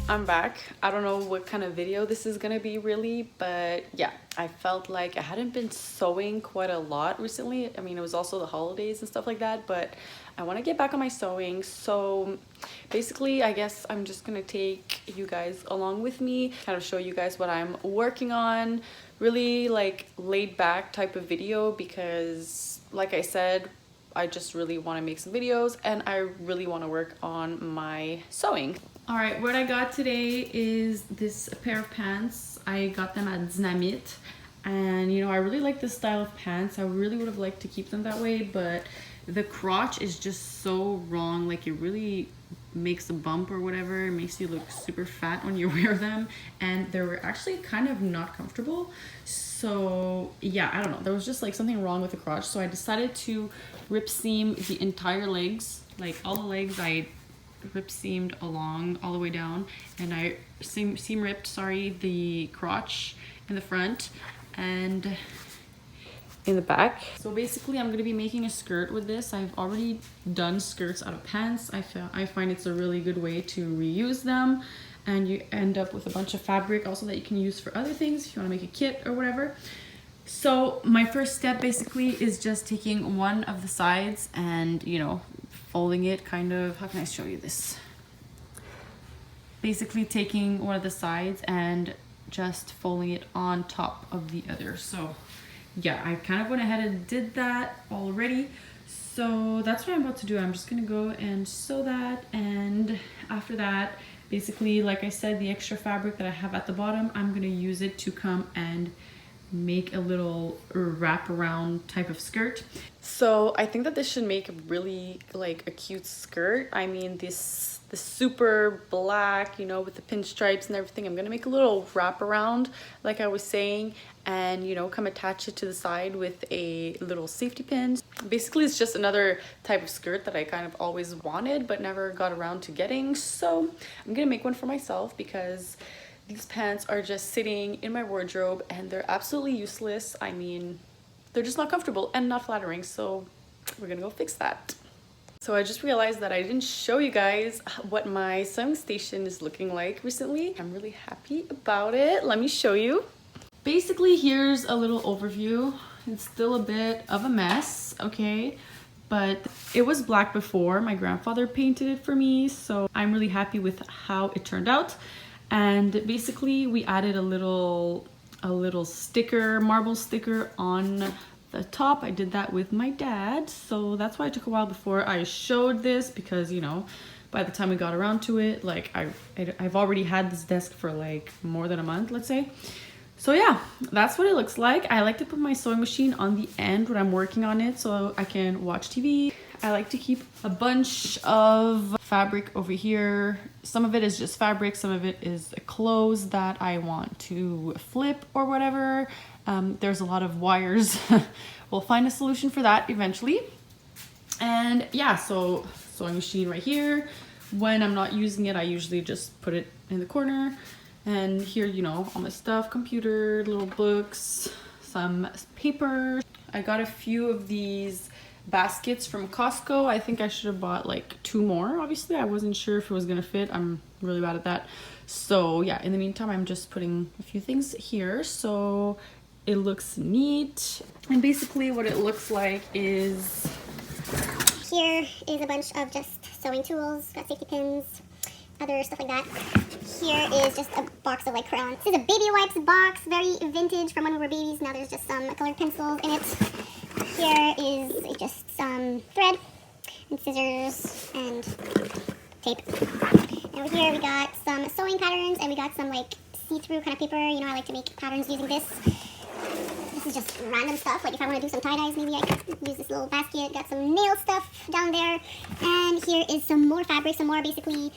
I'm back. I don't know what kind of video this is gonna be really, but yeah, I felt like I hadn't been sewing quite a lot recently. I mean, it was also the holidays and stuff like that, but I want to get back on my sewing. So basically, I guess I'm just gonna take you guys along with me, kind of show you guys what I'm working on. Really like laid back type of video because like I said, I just really want to make some videos and I really want to work on my sewing. All right, what I got today is this pair of pants. I got them at Znamit, and you know, I really like this style of pants. I really would have liked to keep them that way, but the crotch is just so wrong. Like it really makes a bump or whatever. It makes you look super fat when you wear them, and they were actually kind of not comfortable. So yeah, I don't know, there was just like something wrong with the crotch, so I decided to rip seam the entire legs, like all the legs. I rip seamed along all the way down, and I seam ripped, sorry, the crotch in the front and in the back. So basically I'm going to be making a skirt with this. I've already done skirts out of pants. I find it's a really good way to reuse them, and you end up with a bunch of fabric also that you can use for other things if you want to make a kit or whatever. So my first step basically is just taking one of the sides and, you know, folding it kind of, how can I show you this? Basically taking one of the sides and just folding it on top of the other. So yeah, I kind of went ahead and did that already. So that's what I'm about to do. I'm just gonna go and sew that, and after that, basically, like I said, the extra fabric that I have at the bottom, I'm gonna use it to come and make a little wraparound type of skirt. So I think that this should make really like a cute skirt. I mean, this super black, you know, with the pinstripes and everything. I'm gonna make a little wraparound like I was saying, and you know, come attach it to the side with a little safety pin. Basically it's just another type of skirt that I kind of always wanted but never got around to getting. So I'm gonna make one for myself because these pants are just sitting in my wardrobe and they're absolutely useless. I mean, they're just not comfortable and not flattering, so we're gonna go fix that. So I just realized that I didn't show you guys what my sewing station is looking like recently. I'm really happy about it. Let me show you. Basically, here's a little overview. It's still a bit of a mess, okay? But it was black before. My grandfather painted it for me, so I'm really happy with how it turned out. And basically we added a little sticker, marble sticker on the top. I did that with my dad, so that's why it took a while before I showed this, because you know, by the time we got around to it, like I've already had this desk for like more than a month, let's say. So yeah, that's what it looks like. I like to put my sewing machine on the end when I'm working on it so I can watch TV. I like to keep a bunch of fabric over here. Some of it is just fabric, some of it is clothes that I want to flip or whatever. There's a lot of wires. We'll find a solution for that eventually. And yeah, so sewing machine right here. When I'm not using it, I usually just put it in the corner. And here, you know, all my stuff, computer, little books, some paper. I got a few of these baskets from Costco. I think I should have bought like 2 more. Obviously, I wasn't sure if it was gonna fit. I'm really bad at that. So yeah, in the meantime, I'm just putting a few things here so it looks neat. And basically what it looks like is, here is a bunch of just sewing tools, got safety pins, other stuff like that. Here is just a box of like crayons. This is a baby wipes box, very vintage from when we were babies. Now there's just some colored pencils in it. Here is just some thread and scissors and tape. And over here we got some sewing patterns, and we got some like see-through kind of paper. You know, I like to make patterns using this. This is just random stuff. Like if I want to do some tie-dyes, maybe I could use this little basket. Got some nail stuff down there. And here is some more fabric, some more basically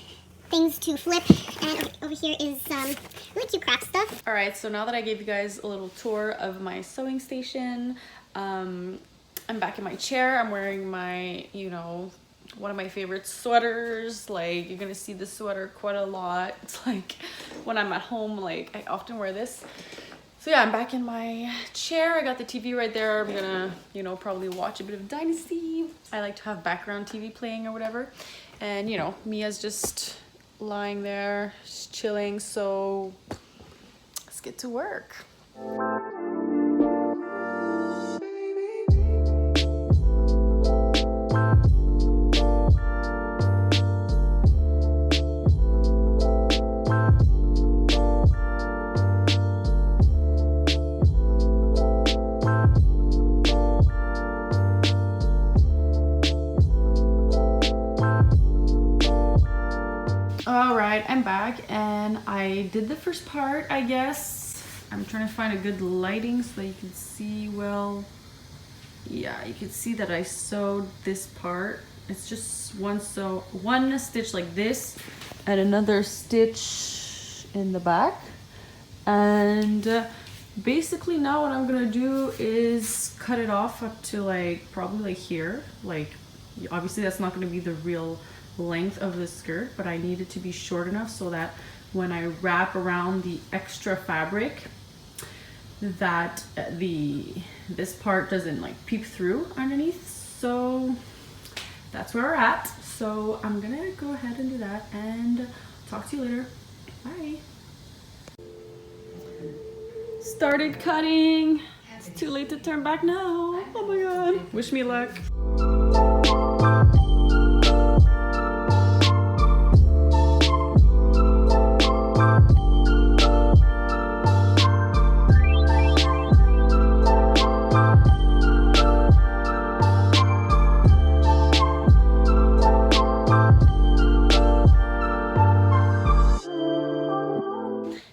things to flip. And over here is some really cute craft stuff. all right, so now that I gave you guys a little tour of my sewing station, I'm back in my chair. I'm wearing my, you know, one of my favorite sweaters. Like, you're gonna see this sweater quite a lot. It's like when I'm at home, like I often wear this. So yeah, I'm back in my chair. I got the TV right there. I'm gonna, you know, probably watch a bit of Dynasty. I like to have background TV playing or whatever. And you know, Mia's just lying there, just chilling. So let's get to work. All right, I'm back and I did the first part, I guess. I'm trying to find a good lighting so that you can see well. Yeah, you can see that I sewed this part. It's just one stitch like this and another stitch in the back. And basically now what I'm gonna do is cut it off up to like probably like here. Like obviously that's not gonna be the real length of the skirt, but I need it to be short enough so that when I wrap around the extra fabric that this part doesn't like peep through underneath. So that's where we're at. So I'm gonna go ahead and do that and talk to you later. Bye. Started cutting. It's too late to turn back now. Oh my god. Wish me luck.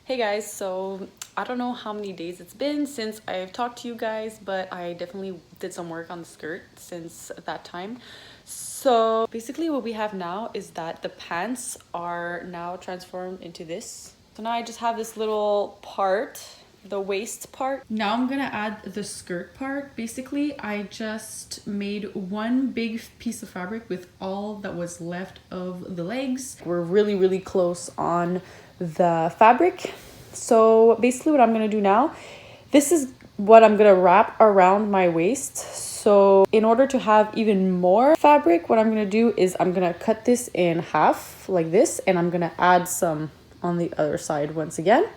Hey guys, so I don't know how many days it's been since I've talked to you guys, but I definitely did some work on the skirt since that time. So basically what we have now is that the pants are now transformed into this. So now I just have this little part, the waist part. Now I'm gonna add the skirt part. Basically, I just made one big piece of fabric with all that was left of the legs. We're really close on the fabric. So basically what I'm gonna do now, this is what I'm gonna wrap around my waist. So in order to have even more fabric, what I'm gonna do is I'm gonna cut this in half like this, and I'm gonna add some on the other side once again.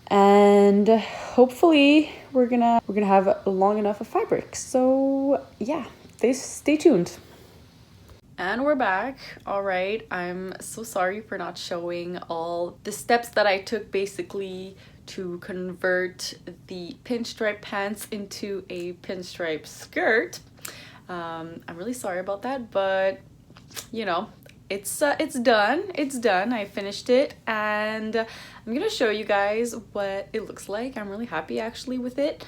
And hopefully we're gonna have long enough of fabric. So yeah, stay tuned. And we're back. All right, I'm so sorry for not showing all the steps that I took basically to convert the pinstripe pants into a pinstripe skirt. I'm really sorry about that, but you know, it's done. It's done. I finished it, and I'm gonna show you guys what it looks like. I'm really happy actually with it.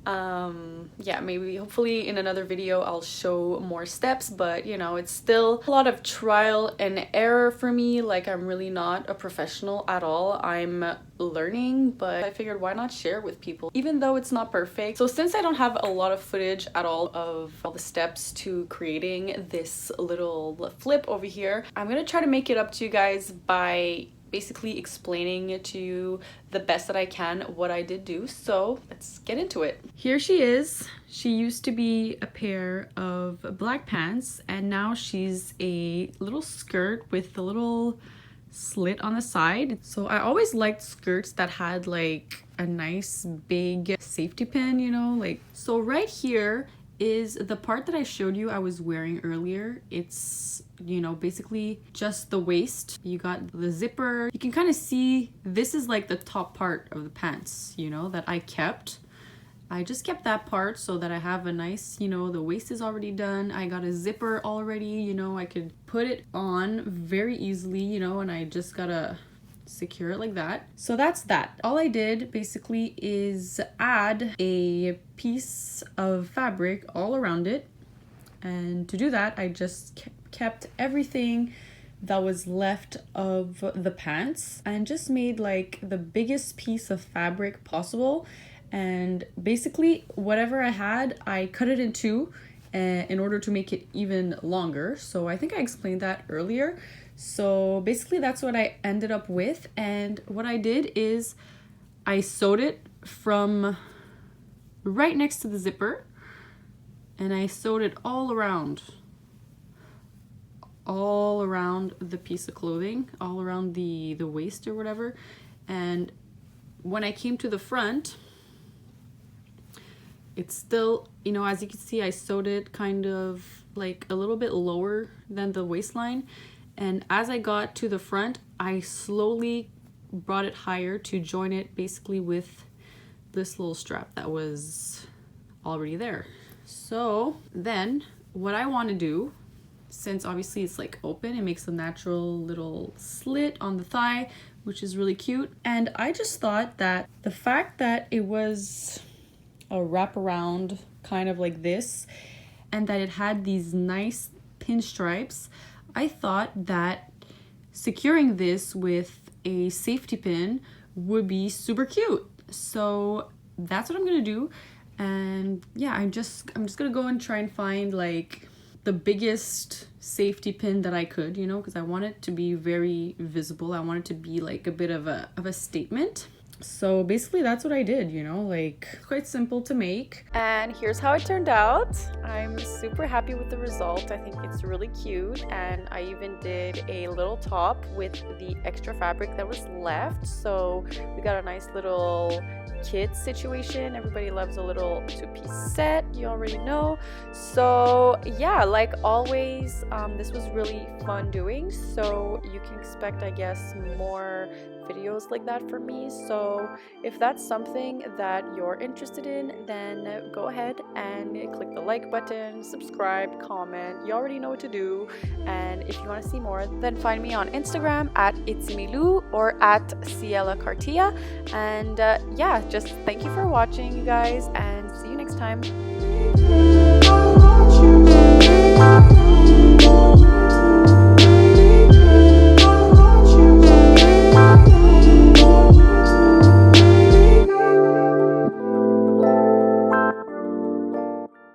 Yeah, maybe hopefully in another video I'll show more steps, but you know, it's still a lot of trial and error for me. Like, I'm really not a professional at all. I'm learning, but I figured why not share with people even though it's not perfect. So since I don't have a lot of footage at all of all the steps to creating this little flip over here, I'm gonna try to make it up to you guys by basically explaining to you the best that I can what I did do. So let's get into it. Here she is. She used to be a pair of black pants, and now she's a little skirt with a little slit on the side. So I always liked skirts that had like a nice big safety pin, you know, like. So right here is the part that I showed you I was wearing earlier. It's, you know, basically just the waist. You got the zipper. You can kind of see this is like the top part of the pants, you know, that I kept. I just kept that part so that I have a nice, you know, the waist is already done. I got a zipper already, you know, I could put it on very easily, you know, and I just gotta secure it like that. So that's that. All I did basically is add a piece of fabric all around it, and to do that I just kept everything that was left of the pants and just made like the biggest piece of fabric possible. And basically whatever I had, I cut it in two in order to make it even longer. So I think I explained that earlier. So basically that's what I ended up with, and what I did is I sewed it from right next to the zipper, and I sewed it all around all around the piece of clothing, all around the waist or whatever. And when I came to the front, it's still, you know, as you can see, I sewed it kind of like a little bit lower than the waistline. And as I got to the front, I slowly brought it higher to join it basically with this little strap that was already there. So then what I want to do, since obviously it's like open, it makes a natural little slit on the thigh, which is really cute. And I just thought that the fact that it was a wraparound kind of like this, and that it had these nice pinstripes, I thought that securing this with a safety pin would be super cute. So that's what I'm gonna do. And yeah, I'm just gonna go and try and find like the biggest safety pin that I could, you know, because I want it to be very visible. I want it to be like a bit of a statement. So basically that's what I did, you know, like quite simple to make. And here's how it turned out. I'm super happy with the result. I think it's really cute. And I even did a little top with the extra fabric that was left. So we got a nice little kid situation. Everybody loves a little two-piece set, you already know. So yeah, like always, this was really fun doing. So you can expect, I guess, more videos like that from me. So if that's something that you're interested in, then go ahead and click the like button, subscribe, comment. You already know what to do. And if you want to see more, then find me on Instagram at itsimilu or at Ciela Cartia. And yeah, just thank you for watching, you guys, and see you next time.